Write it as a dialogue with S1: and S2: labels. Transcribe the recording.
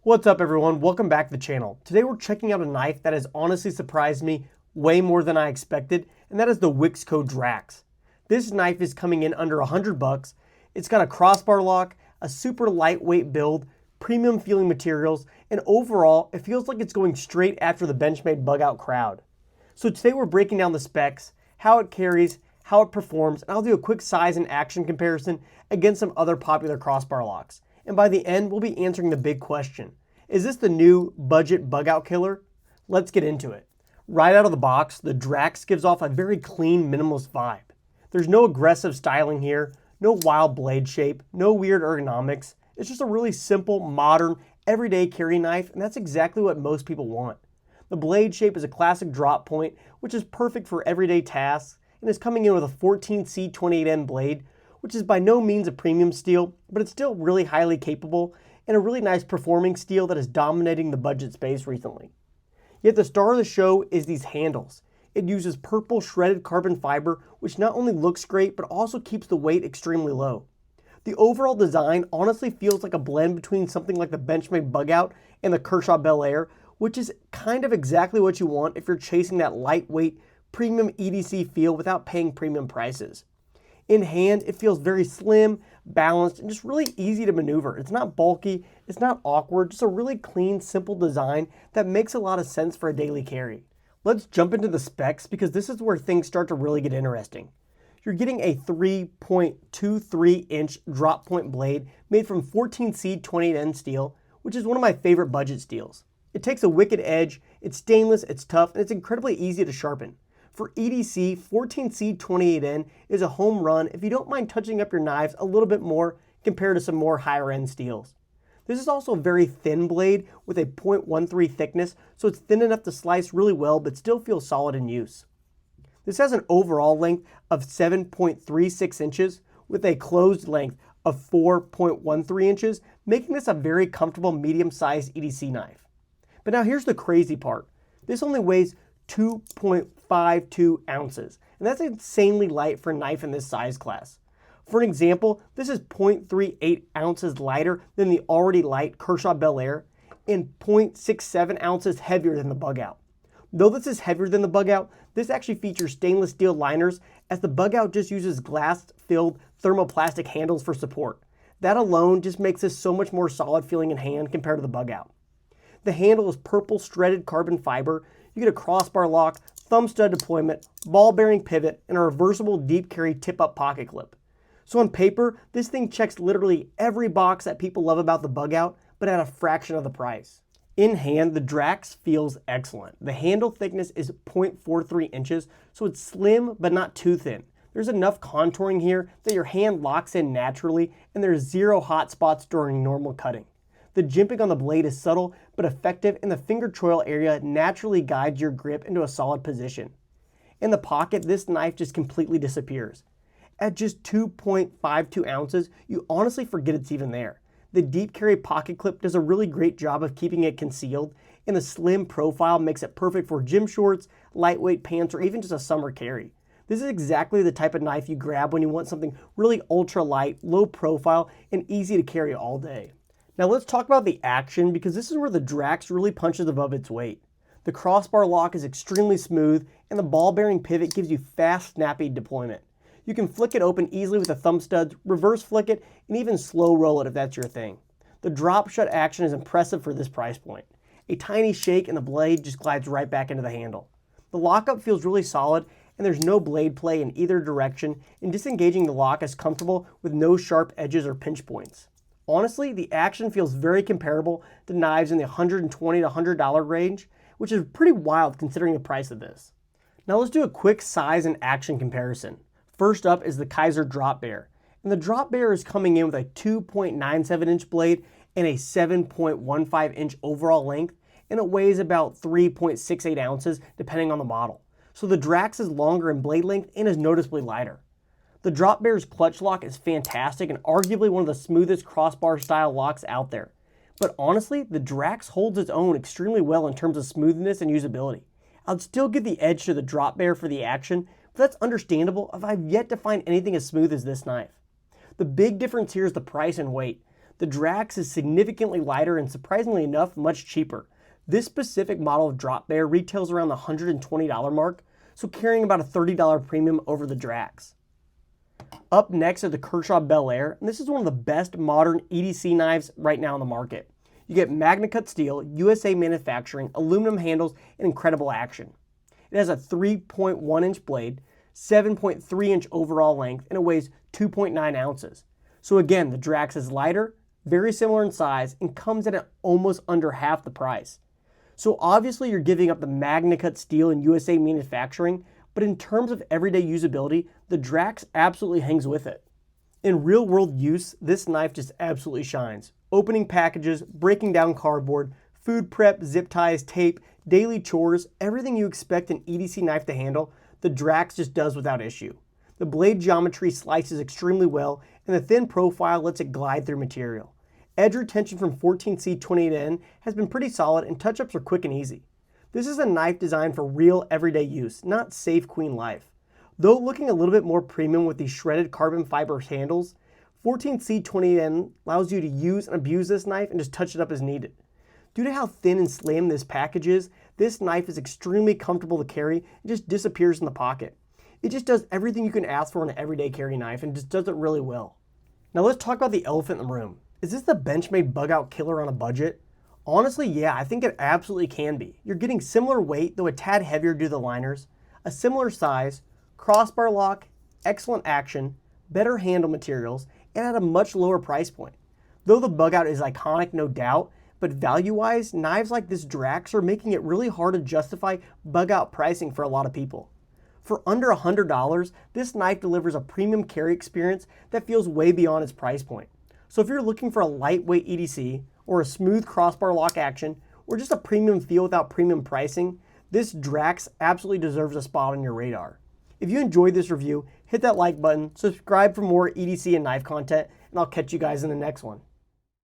S1: What's up everyone, welcome back to the channel. Today we're checking out a knife that has honestly surprised me way more than I expected, and that is the WIXCO Drax. This knife is coming in under $100. It's got a crossbar lock, a super lightweight build, premium feeling materials, and overall it feels like it's going straight after the Benchmade Bugout crowd. So today we're breaking down the specs, how it carries, how it performs, and I'll do a quick size and action comparison against some other popular crossbar locks. And by the end, we'll be answering the big question. Is this the new budget bugout killer? Let's get into it. Right out of the box, the Drax gives off a very clean, minimalist vibe. There's no aggressive styling here, no wild blade shape, no weird ergonomics. It's just a really simple, modern, everyday carry knife, and that's exactly what most people want. The blade shape is a classic drop point, which is perfect for everyday tasks, and is coming in with a 14C28N blade, which is by no means a premium steel, but it's still really highly capable and a really nice performing steel that is dominating the budget space recently. Yet the star of the show is these handles. It uses purple shredded carbon fiber, which not only looks great, but also keeps the weight extremely low. The overall design honestly feels like a blend between something like the Benchmade Bugout and the Kershaw Bel Air, which is kind of exactly what you want if you're chasing that lightweight, premium EDC feel without paying premium prices. In hand, it feels very slim, balanced, and just really easy to maneuver. It's not bulky, it's not awkward, just a really clean, simple design that makes a lot of sense for a daily carry. Let's jump into the specs because this is where things start to really get interesting. You're getting a 3.23-inch drop point blade made from 14C28N steel, which is one of my favorite budget steels. It takes a wicked edge, it's stainless, it's tough, and it's incredibly easy to sharpen. For EDC, 14C28N is a home run if you don't mind touching up your knives a little bit more compared to some more higher end steels. This is also a very thin blade with a 0.13 thickness, so it's thin enough to slice really well but still feels solid in use. This has an overall length of 7.36 inches with a closed length of 4.13 inches, making this a very comfortable medium-sized EDC knife. But now here's the crazy part. This only weighs 2.52 ounces, and that's insanely light for a knife in this size class. For an example, this is 0.38 ounces lighter than the already light Kershaw Bel Air and 0.67 ounces heavier than the Bugout. Though this is heavier than the Bugout, this actually features stainless steel liners as the Bugout just uses glass-filled thermoplastic handles for support. That alone just makes this so much more solid feeling in hand compared to the Bugout. The handle is purple shredded carbon fiber. You get a crossbar lock, thumb stud deployment, ball bearing pivot, and a reversible deep carry tip-up pocket clip. So on paper, this thing checks literally every box that people love about the Bugout, but at a fraction of the price. In hand, the Drax feels excellent. The handle thickness is 0.43 inches, so it's slim but not too thin. There's enough contouring here that your hand locks in naturally, and there's zero hot spots during normal cutting. The jimping on the blade is subtle but effective, and the finger choil area naturally guides your grip into a solid position. In the pocket, this knife just completely disappears. At just 2.52 ounces, you honestly forget it's even there. The deep carry pocket clip does a really great job of keeping it concealed, and the slim profile makes it perfect for gym shorts, lightweight pants, or even just a summer carry. This is exactly the type of knife you grab when you want something really ultra light, low profile, and easy to carry all day. Now let's talk about the action because this is where the Drax really punches above its weight. The crossbar lock is extremely smooth and the ball bearing pivot gives you fast, snappy deployment. You can flick it open easily with the thumb studs, reverse flick it, and even slow roll it if that's your thing. The drop shut action is impressive for this price point. A tiny shake and the blade just glides right back into the handle. The lockup feels really solid and there's no blade play in either direction, and disengaging the lock is comfortable with no sharp edges or pinch points. Honestly, the action feels very comparable to knives in the $120 to $100 range, which is pretty wild considering the price of this. Now let's do a quick size and action comparison. First up is the Kaiser Drop Bear, and the Drop Bear is coming in with a 2.97-inch blade and a 7.15-inch overall length, and it weighs about 3.68 ounces depending on the model. So the Drax is longer in blade length and is noticeably lighter. The Drop Bear's clutch lock is fantastic and arguably one of the smoothest crossbar style locks out there. But honestly, the Drax holds its own extremely well in terms of smoothness and usability. I'd still give the edge to the Drop Bear for the action, but that's understandable if I've yet to find anything as smooth as this knife. The big difference here is the price and weight. The Drax is significantly lighter and surprisingly enough, much cheaper. This specific model of drop bear retails around the $120 mark, so carrying about a $30 premium over the Drax. Up next are the Kershaw Bel Air, and this is one of the best modern EDC knives right now on the market. You get Magna Cut steel, USA manufacturing, aluminum handles, and incredible action. It has a 3.1 inch blade, 7.3 inch overall length, and it weighs 2.9 ounces. So again, the Drax is lighter, very similar in size, and comes in at almost under half the price. So obviously you're giving up the Magna Cut steel and USA manufacturing, but in terms of everyday usability, the Drax absolutely hangs with it. In real world use, this knife just absolutely shines. Opening packages, breaking down cardboard, food prep, zip ties, tape, daily chores, everything you expect an EDC knife to handle, the Drax just does without issue. The blade geometry slices extremely well, and the thin profile lets it glide through material. Edge retention from 14C28N has been pretty solid, and touch-ups are quick and easy. This is a knife designed for real everyday use, not safe queen life. Though looking a little bit more premium with these shredded carbon fiber handles, 14C28N allows you to use and abuse this knife and just touch it up as needed. Due to how thin and slim this package is, this knife is extremely comfortable to carry and just disappears in the pocket. It just does everything you can ask for in an everyday carry knife and just does it really well. Now let's talk about the elephant in the room. Is this the Benchmade Bugout killer on a budget? Honestly, yeah, I think it absolutely can be. You're getting similar weight, though a tad heavier due to the liners, a similar size, crossbar lock, excellent action, better handle materials, and at a much lower price point. Though the Bugout is iconic, no doubt, but value-wise, knives like this Drax are making it really hard to justify Bugout pricing for a lot of people. For under $100, this knife delivers a premium carry experience that feels way beyond its price point. So if you're looking for a lightweight EDC, or a smooth crossbar lock action, or just a premium feel without premium pricing, this Drax absolutely deserves a spot on your radar. If you enjoyed this review, hit that like button, subscribe for more EDC and knife content, and I'll catch you guys in the next one.